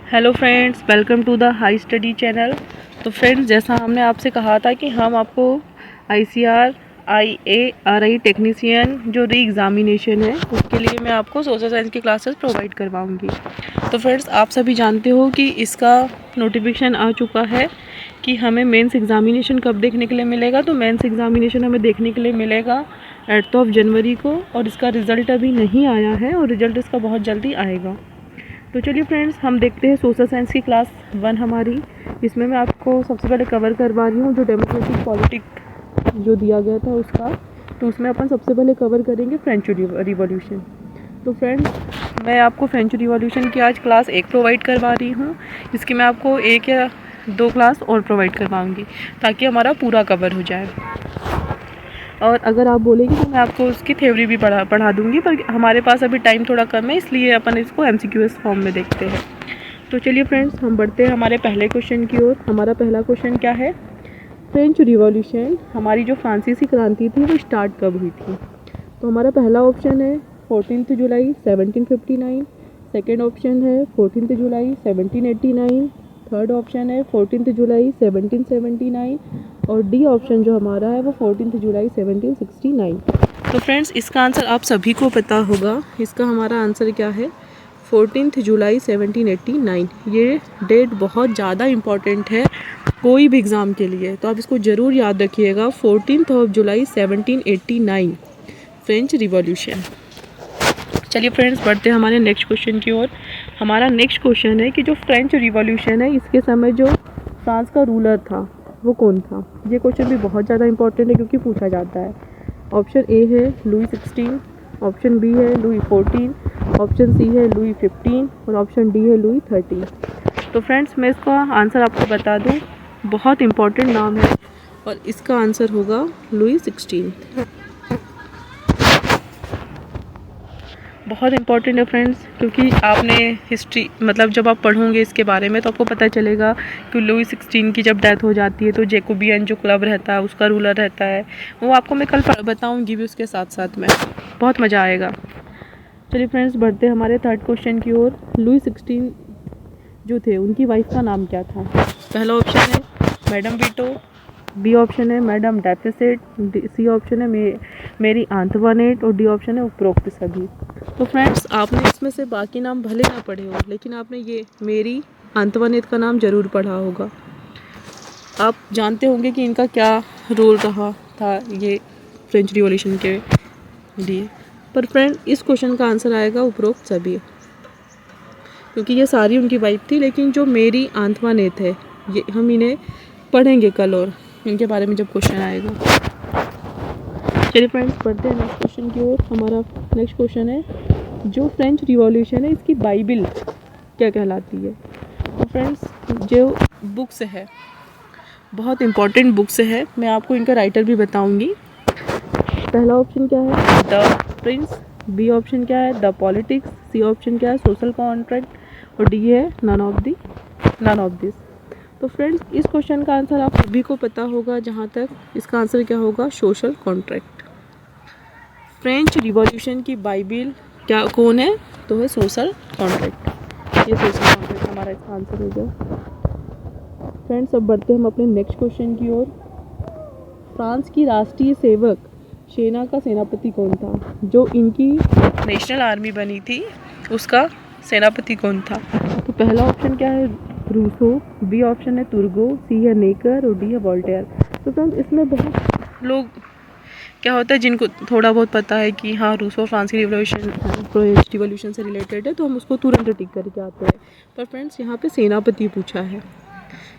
Hello friends, welcome to the high study channel. तो friends, जैसा हमने आपसे कहा था कि हम आपको ICR IARI टेक्नीशियन जो री एग्ज़ामिनेशन है उसके लिए मैं आपको सोशल साइंस की क्लासेस प्रोवाइड करवाऊंगी। तो फ्रेंड्स, आप सभी जानते हो कि इसका नोटिफिकेशन आ चुका है कि हमें मेंस एग्ज़ामिनेशन कब देखने के लिए मिलेगा। तो मेंस एग्ज़ामिनेशन हमें देखने के लिए मिलेगा 8 जनवरी को, और इसका रिज़ल्ट अभी नहीं आया है और रिज़ल्ट इसका बहुत जल्दी आएगा। तो चलिए फ्रेंड्स, हम देखते हैं सोशल साइंस की क्लास 1 हमारी। इसमें मैं आपको सबसे पहले कवर करवा रही हूँ जो डेमोक्रेटिक पॉलिटिक्स जो दिया गया था उसका। तो उसमें अपन सबसे पहले कवर करेंगे फ्रेंच रिवॉल्यूशन। तो फ्रेंड्स, मैं आपको फ्रेंच रिवॉल्यूशन की आज क्लास 1 प्रोवाइड करवा रही हूँ। इसकी मैं आपको 1 या 2 क्लास और प्रोवाइड करवाऊँगी ताकि हमारा पूरा कवर हो जाए। और अगर आप बोलेंगे तो मैं आपको उसकी थ्योरी भी पढ़ा दूँगी, पर हमारे पास अभी टाइम थोड़ा कम है, इसलिए अपन इसको MCQS फॉर्म में देखते हैं। तो चलिए फ्रेंड्स, हम बढ़ते हैं हमारे पहले क्वेश्चन की ओर। हमारा पहला क्वेश्चन क्या है? फ्रेंच रिवॉल्यूशन, हमारी जो फ्रांसीसी क्रांति थी वो स्टार्ट कब हुई थी? तो हमारा पहला ऑप्शन है 14 जुलाई 1759, सेकेंड ऑप्शन है 14 जुलाई 1789, थर्ड ऑप्शन है 14 जुलाई 1779 और डी ऑप्शन जो हमारा है वो 14 जुलाई 1769। तो फ्रेंड्स, इसका आंसर आप सभी को पता होगा। इसका हमारा आंसर क्या है? 14 जुलाई 1789। ये डेट बहुत ज़्यादा इम्पॉर्टेंट है कोई भी एग्ज़ाम के लिए, तो आप इसको ज़रूर याद रखिएगा। 14 जुलाई 1789 फ्रेंच रिवॉल्यूशन। चलिए फ्रेंड्स, बढ़ते हैं हमारे नेक्स्ट क्वेश्चन की ओर। हमारा नेक्स्ट क्वेश्चन है कि जो फ्रेंच रिवॉल्यूशन है इसके समय जो फ्रांस का रूलर था वो कौन था? ये क्वेश्चन भी बहुत ज़्यादा इंपॉर्टेंट है क्योंकि पूछा जाता है। ऑप्शन ए है लुई 16, ऑप्शन बी है लुई 14, ऑप्शन सी है लुई 15 और ऑप्शन डी है लुई 13। तो फ्रेंड्स, मैं इसका आंसर आपको बता दूँ, बहुत इंपॉर्टेंट नाम है और इसका आंसर होगा लुई 16। बहुत इंपॉर्टेंट है फ्रेंड्स, क्योंकि आपने हिस्ट्री मतलब जब आप पढ़ोगे इसके बारे में तो आपको पता चलेगा कि लुई 16 की जब डेथ हो जाती है तो जैकोबियन जो क्लब रहता है उसका रूलर रहता है। वो आपको मैं कल बताऊंगी भी उसके साथ साथ में, बहुत मज़ा आएगा। चलिए फ्रेंड्स, बढ़ते हैं हमारे थर्ड क्वेश्चन की ओर। लुई 16 जो थे उनकी वाइफ का नाम क्या था? पहला ऑप्शन है मैडम वीटो, बी ऑप्शन है मैडम डेफिसिट, सी ऑप्शन है मेरी आंतवानेट और डी ऑप्शन है उपरोक्त सभी। तो फ्रेंड्स, आपने इसमें से बाकी नाम भले ना पढ़े हो लेकिन आपने ये मेरी आंतवानेट का नाम ज़रूर पढ़ा होगा। आप जानते होंगे कि इनका क्या रोल रहा था ये फ्रेंच रिवॉल्यूशन के लिए। पर फ्रेंड, इस क्वेश्चन का आंसर आएगा उपरोक्त सभी, क्योंकि ये सारी उनकी वाइफ थी। लेकिन जो मेरी आंतवानेट है ये हम इन्हें पढ़ेंगे कल और इनके बारे में जब क्वेश्चन आएगा। चलिए फ्रेंड्स, पढ़ते हैं नेक्स्ट क्वेश्चन की ओर। हमारा नेक्स्ट क्वेश्चन है जो फ्रेंच रिवॉल्यूशन है इसकी बाइबिल क्या कहलाती है? तो फ्रेंड्स, जो बुक्स है बहुत इंपॉर्टेंट बुक्स है, मैं आपको इनका राइटर भी बताऊंगी। पहला ऑप्शन क्या है? द प्रिंस, बी ऑप्शन क्या है? द पॉलिटिक्स, सी ऑप्शन क्या है? सोशल कॉन्ट्रैक्ट और डी है नन ऑफ दिस। तो फ्रेंड्स, इस क्वेश्चन का आंसर आप सभी को पता होगा। जहाँ तक इसका आंसर क्या होगा? Social contract. फ्रेंच रिवॉल्यूशन की बाइबिल क्या कौन है? तो है सोशल कॉन्ट्रैक्ट। ये सोशल कॉन्ट्रैक्ट हमारा इसका आंसर हो गया। फ्रेंड्स, अब बढ़ते हैं हम अपने नेक्स्ट क्वेश्चन की ओर। फ्रांस की राष्ट्रीय सेवक सेना का सेनापति कौन था? जो इनकी नेशनल आर्मी बनी थी उसका सेनापति कौन था? तो पहला ऑप्शन क्या है? रूसो, बी ऑप्शन है तुर्गो, सी है नेकर और डी है वोल्टेयर। तो फ्रेंड्स, इसमें बहुत लोग क्या होता है जिनको थोड़ा बहुत पता है कि हाँ रूसो फ्रांस की रिवॉल्यूशन से रिलेटेड है तो हम उसको तुरंत टिक करके आते हैं। पर फ्रेंड्स, यहाँ पे सेनापति पूछा है।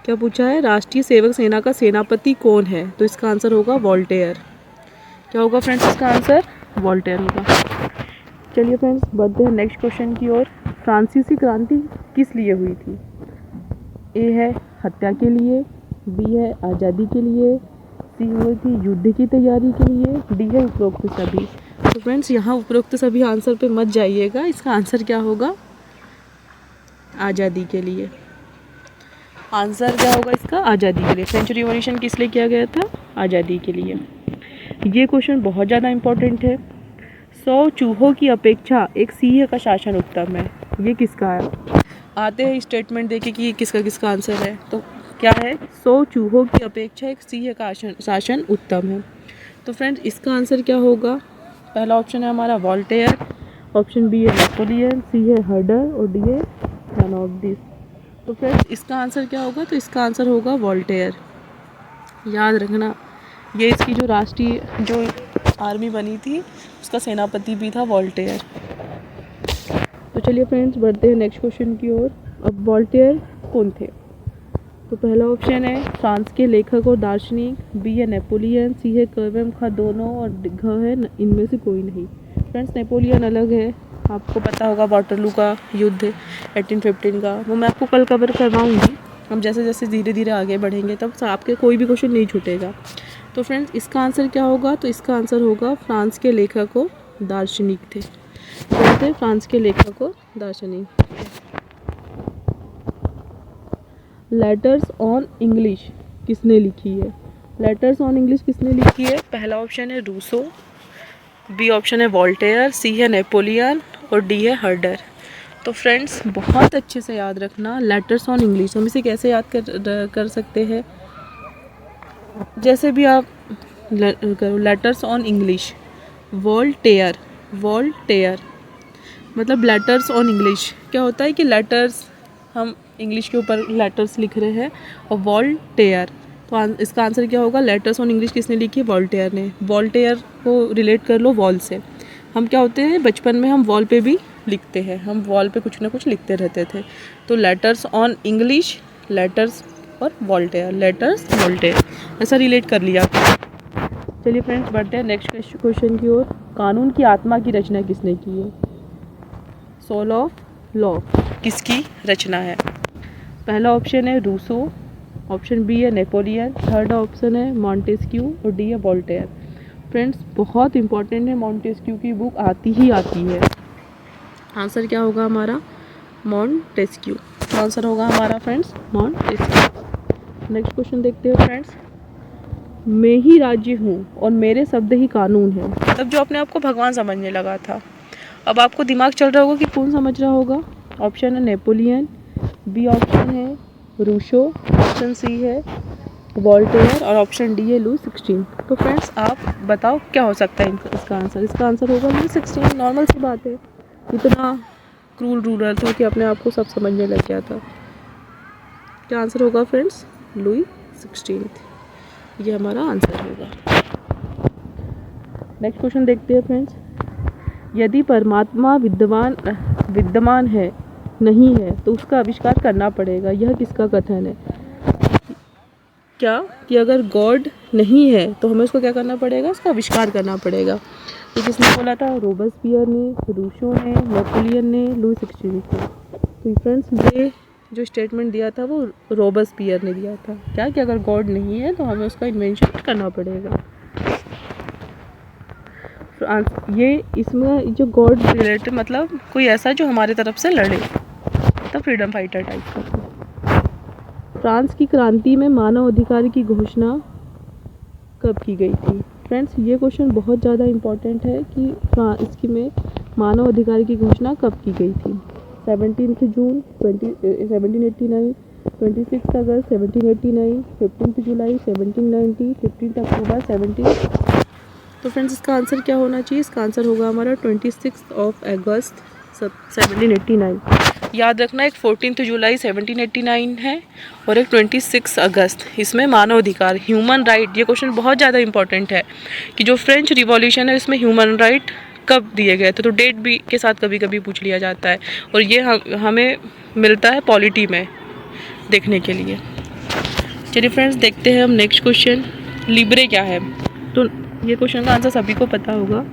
क्या पूछा है? राष्ट्रीय सेवक सेना का सेनापति कौन है? तो इसका आंसर होगा वोल्टेयर। क्या होगा फ्रेंड्स? इसका आंसर वोल्टेयर होगा। चलिए फ्रेंड्स, बढ़ते हैं नेक्स्ट क्वेश्चन की ओर। फ्रांसीसी क्रांति किस लिए हुई थी? ए है हत्या के लिए, बी है आज़ादी के लिए, सी हुई थी युद्ध की तैयारी के लिए, डी है उपरोक्त सभी। तो फ्रेंड्स, यहाँ उपरोक्त सभी आंसर पे मत जाइएगा। इसका आंसर क्या होगा? आज़ादी के लिए। आंसर क्या होगा इसका? आज़ादी के लिए। फ्रेंच रिवॉल्यूशन किस लिए किया गया था? आज़ादी के लिए। ये क्वेश्चन बहुत ज़्यादा इंपॉर्टेंट है। 100 चूहों की अपेक्षा एक सिंह का शासन उत्तम है। ये किसका है? आते हैं स्टेटमेंट देखे कि किसका किसका आंसर है। तो क्या है, 100 चूहों की अपेक्षा एक सिंह का शासन उत्तम है। तो फ्रेंड्स इसका आंसर क्या होगा? पहला ऑप्शन है हमारा वॉल्टेयर, ऑप्शन बी है नेपोलियन, सी है हर्डर और डी है नन ऑफ दिस। तो फ्रेंड्स इसका आंसर क्या होगा? तो इसका आंसर होगा वॉल्टेयर। याद रखना, ये इसकी जो राष्ट्रीय जो आर्मी बनी थी उसका सेनापति भी था वॉल्टेयर। तो चलिए फ्रेंड्स बढ़ते हैं नेक्स्ट क्वेश्चन की ओर। अब वॉल्टेयर कौन थे? तो पहला ऑप्शन है फ्रांस के लेखक और दार्शनिक, बी है नेपोलियन, सी है कर्वेम खा दोनों और घ है इनमें से कोई नहीं। फ्रेंड्स नेपोलियन अलग है, आपको पता होगा वाटरलू का युद्ध 1815 का, वो मैं आपको कल कवर करवाऊँगी। हम जैसे जैसे धीरे धीरे आगे बढ़ेंगे तब आपके कोई भी क्वेश्चन नहीं छूटेगा। तो फ्रेंड्स इसका आंसर क्या होगा? तो इसका आंसर होगा फ्रांस के लेखक और दार्शनिक थे। कौन थे? फ्रांस के लेखक और दार्शनिक। लेटर्स ऑन इंग्लिश किसने लिखी है? लेटर्स ऑन इंग्लिश किसने लिखी है? पहला ऑप्शन है रूसो, बी ऑप्शन है वॉल्टेयर, सी है नेपोलियन और डी है हर्डर। तो फ्रेंड्स बहुत अच्छे से याद रखना, लेटर्स ऑन इंग्लिश हम इसे कैसे याद कर सकते हैं? जैसे भी आप करो letters on English, Voltaire, Voltaire मतलब लेटर्स ऑन इंग्लिश। क्या होता है कि लेटर्स हम इंग्लिश के ऊपर लेटर्स लिख रहे हैं, और वॉल्टेयर, तो इसका आंसर क्या होगा? लेटर्स ऑन इंग्लिश किसने लिखी है? वॉल्टेयर ने। वॉल्टेयर को रिलेट कर लो वॉल से। हम क्या होते हैं बचपन में हम वॉल पे भी लिखते हैं, हम वॉल पे कुछ ना कुछ लिखते रहते थे। तो लेटर्स ऑन इंग्लिश, लेटर्स और वॉल्टेयर, लेटर्स वॉल्टेयर ऐसा रिलेट कर लिया। चलिए फ्रेंड्स बढ़ते हैं नेक्स्ट क्वेश्चन की ओर। कानून की आत्मा की रचना किसने की है? सोल ऑफ लॉ किसकी रचना है? पहला ऑप्शन है रूसो, ऑप्शन बी है नेपोलियन, थर्ड ऑप्शन है मॉन्टेस्क्यू और डी है वॉल्टेयर। फ्रेंड्स बहुत इंपॉर्टेंट है, मॉन्टेस्क्यू की बुक आती ही आती है। आंसर क्या होगा हमारा? मॉन्टेस्क्यू। आंसर होगा हमारा फ्रेंड्स मॉन्टेस्क्यू। नेक्स्ट क्वेश्चन देखते हैं फ्रेंड्स। मैं ही राज्य हूँ और मेरे शब्द ही कानून है। मतलब जो अपने आप को भगवान समझने लगा था। अब आपको दिमाग चल रहा होगा कि कौन समझ रहा होगा। ऑप्शन है नेपोलियन, बी ऑप्शन है रूसो, ऑप्शन सी है वॉल्टेयर और ऑप्शन डी है लुई 16। तो फ्रेंड्स आप बताओ क्या हो सकता है इसका आंसर? इसका आंसर होगा लुई 16। नॉर्मल सी बात है, इतना क्रूल रूलर था कि अपने आप को सब समझने लग गया था। क्या आंसर होगा फ्रेंड्स? लुई 16, ये हमारा आंसर होगा। नेक्स्ट क्वेश्चन देखते हैं फ्रेंड्स। यदि परमात्मा विद्यमान है नहीं है तो उसका आविष्कार करना पड़ेगा, यह किसका कथन है? क्या कि अगर गॉड नहीं है तो हमें उसको क्या करना पड़ेगा? उसका आविष्कार करना पड़ेगा। तो किसने बोला था? रोबेस्पियर ने, रूसो ने, नेपोलियन ने, लुई 16 ने। तो फ्रेंड्स ये जो स्टेटमेंट दिया था वो रोबेस्पियर ने दिया था। क्या कि अगर गॉड नहीं है तो हमें उसका इन्वेंशन करना पड़ेगा। ये इसमें जो गॉड रिलेटेड मतलब कोई ऐसा जो हमारे तरफ से लड़े, तो फ्रीडम फाइटर टाइप का। फ्रांस की क्रांति में मानव अधिकार की घोषणा कब की गई थी? फ्रेंड्स ये क्वेश्चन बहुत ज़्यादा इम्पोर्टेंट है कि इसकी में मानव अधिकार की घोषणा कब की गई थी? 17 जून 1789, 26 अगस्त 1789, 15 जुलाई 1790, 15 अक्टूबर 17। तो फ्रेंड्स इसका आंसर क्या होना चाहिए? इसका आंसर होगा हमारा 26 अगस्त 1789। याद रखना, एक 14 जुलाई 1789 है और एक 26 अगस्त। इसमें मानव अधिकार, ह्यूमन राइट, ये क्वेश्चन बहुत ज़्यादा इंपॉर्टेंट है कि जो फ्रेंच रिवॉल्यूशन है इसमें ह्यूमन राइट कब दिए गए थे। तो डेट भी के साथ कभी कभी पूछ लिया जाता है और ये हमें मिलता है पॉलिटी में देखने के लिए। चलिए फ्रेंड्स देखते हैं हम नेक्स्ट क्वेश्चन। लिब्रे क्या है? तो ये क्वेश्चन का आंसर सभी को पता होगा।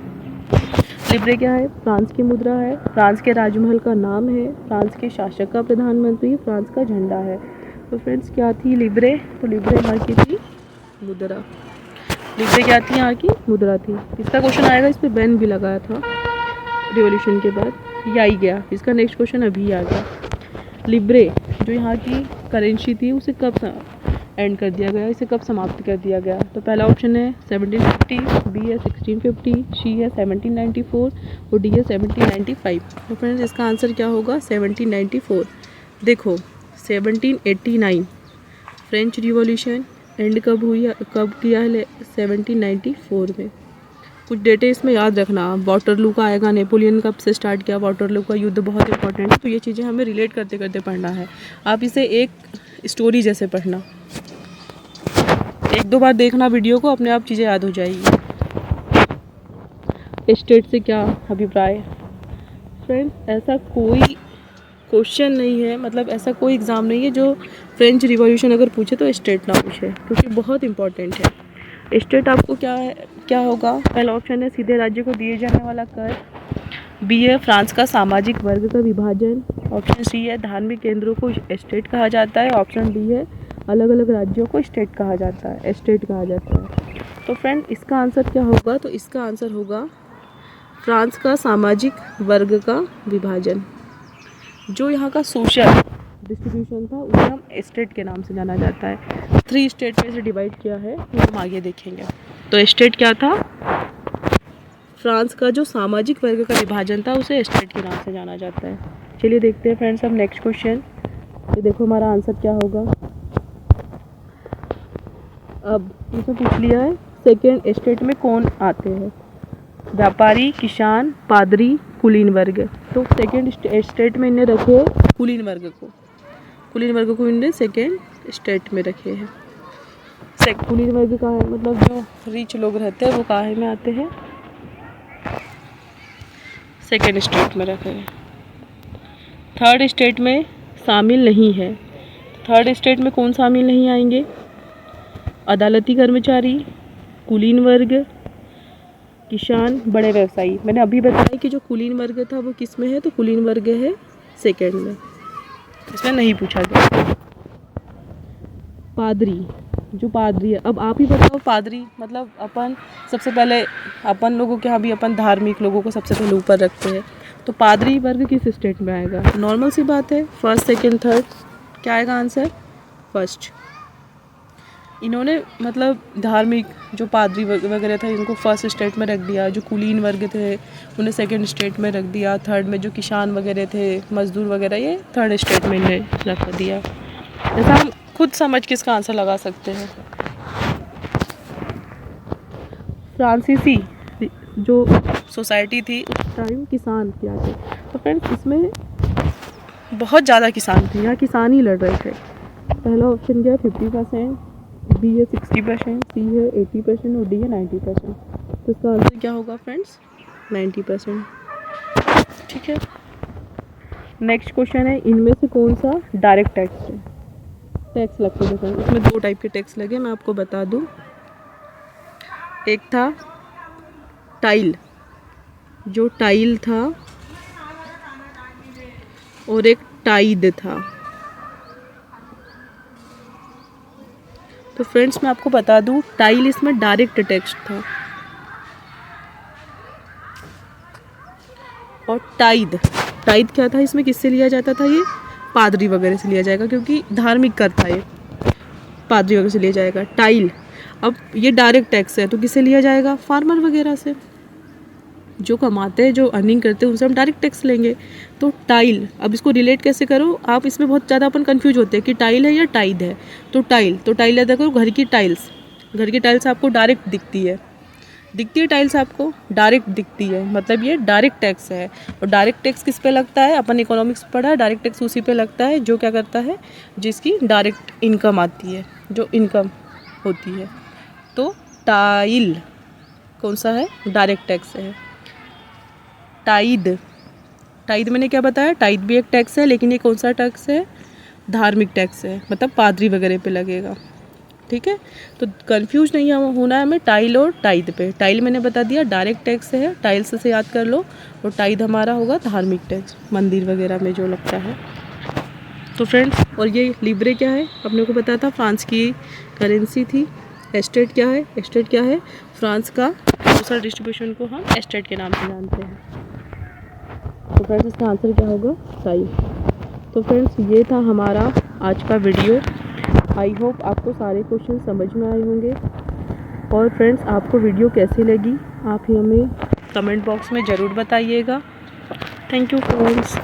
लिब्रे क्या है? फ्रांस की मुद्रा है, फ्रांस के राजमहल का नाम है, फ्रांस के शासक का प्रधानमंत्री, फ्रांस का झंडा है। तो फ्रेंड्स क्या थी लिब्रे? तो लिब्रे यहाँ की थी मुद्रा। लिब्रे क्या थी? यहाँ की मुद्रा थी। इसका क्वेश्चन आएगा, इस पर बैन भी लगाया था रिवॉल्यूशन के बाद, ये आ ही गया। इसका नेक्स्ट क्वेश्चन अभी आ गया। लिब्रे जो यहाँ की करेंसी थी उसे कब एंड कर दिया गया, इसे कब समाप्त कर दिया गया? तो पहला ऑप्शन है 1750, बी है 1650, सी है 1794 और डी है 1795। तो फ्रेंड्स इसका आंसर क्या होगा? 1794। देखो 1789 फ्रेंच रिवॉल्यूशन एंड कब हुई, कब किया है, 1794 में। कुछ डेटे इसमें याद रखना, वाटरलू का आएगा, नेपोलियन कब से स्टार्ट किया, वाटरलू का युद्ध बहुत इंपॉर्टेंट है, तो ये चीज़ें हमें रिलेट करते करते पढ़ना है। आप इसे एक स्टोरी जैसे पढ़ना, एक दो बार देखना वीडियो को, अपने आप चीज़ें याद हो जाएगी। स्टेट से क्या अभिप्राय। फ्रेंड्स ऐसा कोई क्वेश्चन नहीं है, मतलब ऐसा कोई एग्ज़ाम नहीं है जो फ्रेंच रिवॉल्यूशन अगर पूछे तो स्टेट ना पूछे, क्योंकि बहुत इंपॉर्टेंट है। स्टेट आपको क्या होगा, पहला ऑप्शन है सीधे राज्य को दिए जाने वाला कर, बी है फ्रांस का सामाजिक वर्ग का विभाजन, ऑप्शन सी है धार्मिक केंद्रों को स्टेट कहा जाता है, ऑप्शन डी है अलग अलग राज्यों को स्टेट कहा जाता है, स्टेट कहा जाता है। तो फ्रेंड इसका आंसर क्या होगा, तो इसका आंसर होगा फ्रांस का सामाजिक वर्ग का विभाजन। जो यहाँ का सोशल डिस्ट्रीब्यूशन था उसे हम स्टेट के नाम से जाना जाता है। 3 स्टेट में से डिवाइड किया है, तो हम आगे देखेंगे। तो स्टेट क्या था, फ्रांस का जो सामाजिक वर्ग का विभाजन था उसे स्टेट के नाम से जाना जाता है। चलिए देखते हैं फ्रेंड्स अब नेक्स्ट क्वेश्चन। ये देखो हमारा आंसर क्या होगा। अब इसमें पूछ लिया है सेकेंड स्टेट में कौन आते हैं, व्यापारी, किसान, पादरी, कुलीन वर्ग। तो सेकेंड स्टेट में इन्हें रखे कुलीन वर्ग को इन्हें सेकेंड स्टेट में रखे हैं। कुलीन वर्ग का है मतलब जो रिच लोग रहते हैं वो काहे में आते हैं, सेकेंड स्टेट में रखे हैं। थर्ड स्टेट में शामिल नहीं है, थर्ड स्टेट में कौन शामिल नहीं आएंगे, अदालती कर्मचारी, कुलीन वर्ग, किसान, बड़े व्यवसायी। मैंने अभी बताया कि जो कुलीन वर्ग था वो किस में है, तो कुलीन वर्ग है सेकेंड में, इसमें नहीं पूछा गया। पादरी, जो पादरी है, अब आप ही बताओ पादरी मतलब अपन सबसे पहले अपन लोगों के यहाँ भी अपन धार्मिक लोगों को सबसे पहले ऊपर रखते हैं, तो पादरी वर्ग किस स्टेट में आएगा, नॉर्मल सी बात है, फर्स्ट सेकेंड थर्ड, क्या आएगा आंसर, फर्स्ट। इन्होंने मतलब धार्मिक जो पादरी वगैरह थे इनको फर्स्ट स्टेट में रख दिया, जो कुलीन वर्ग थे उन्हें सेकंड स्टेट में रख दिया, थर्ड में जो किसान वगैरह थे, मजदूर वगैरह, ये थर्ड स्टेट में इन्हें रख दिया। ऐसा हम खुद समझ के इसका आंसर लगा सकते हैं। फ्रांसीसी जो सोसाइटी थी उस टाइम किसान क्या थे, तो फ्रेंड्स इसमें बहुत ज़्यादा किसान थे, यहाँ किसान ही लड़ रहे थे। पहला ऑप्शन क्या है 50%, बी है 60%, सी है 80% और डी है 90%। तो इसका आंसर क्या होगा फ्रेंड्स, 90%। ठीक है, नेक्स्ट क्वेश्चन है इनमें से कौन सा डायरेक्ट टैक्स है, टैक्स लगते हैं फ्रेंड्स, इसमें 2 टाइप के टैक्स लगे, मैं आपको बता दूं। एक था टाइल, जो टाइल था, और एक टाइड था। तो फ्रेंड्स मैं आपको बता दूं टाइल इसमें डायरेक्ट टैक्स था, और टाइड क्या था, इसमें किससे लिया जाता था, ये पादरी वगैरह से लिया जाएगा, क्योंकि धार्मिक कर था ये, पादरी वगैरह से लिया जाएगा। टाइल अब ये डायरेक्ट टैक्स है, तो किससे लिया जाएगा, फार्मर वगैरह से, जो कमाते हैं, जो अर्निंग करते हैं उनसे हम डायरेक्ट टैक्स लेंगे। तो टाइल, अब इसको रिलेट कैसे करो आप, इसमें बहुत ज़्यादा अपन कंफ्यूज होते हैं कि टाइल है या टाइड है। तो टाइल याद करो, घर की टाइल्स आपको डायरेक्ट दिखती है टाइल्स आपको डायरेक्ट दिखती है, मतलब ये डायरेक्ट टैक्स है। और डायरेक्ट टैक्स किस पे लगता है, अपन इकोनॉमिक्स पढ़ा है, डायरेक्ट टैक्स उसी पे लगता है जो क्या करता है, जिसकी डायरेक्ट इनकम आती है, जो इनकम होती है। तो टाइल कौन सा है, डायरेक्ट टैक्स है। टाइड मैंने क्या बताया, टाइड भी एक टैक्स है, लेकिन ये कौन सा टैक्स है, धार्मिक टैक्स है, मतलब पादरी वगैरह पे लगेगा। ठीक है, तो कंफ्यूज नहीं होना है हमें टाइल और टाइड पे। टाइल मैंने बता दिया डायरेक्ट टैक्स है, टाइल्स से याद कर लो, और टाइड हमारा होगा धार्मिक टैक्स, मंदिर वगैरह में जो लगता है। तो फ्रेंड्स, और ये लिब्रे क्या है, अपने को पता था फ्रांस की करेंसी थी। स्टेट क्या है, फ्रांस का सोशल डिस्ट्रीब्यूशन को हम स्टेट के नाम से जानते हैं। तो फ्रेंड्स इसका आंसर क्या होगा, टाइल। तो फ्रेंड्स ये था हमारा आज का वीडियो। आई होप आपको सारे क्वेश्चन समझ में आए होंगे। और फ्रेंड्स आपको वीडियो कैसी लगी आप ही हमें कमेंट बॉक्स में ज़रूर बताइएगा। Thank you friends.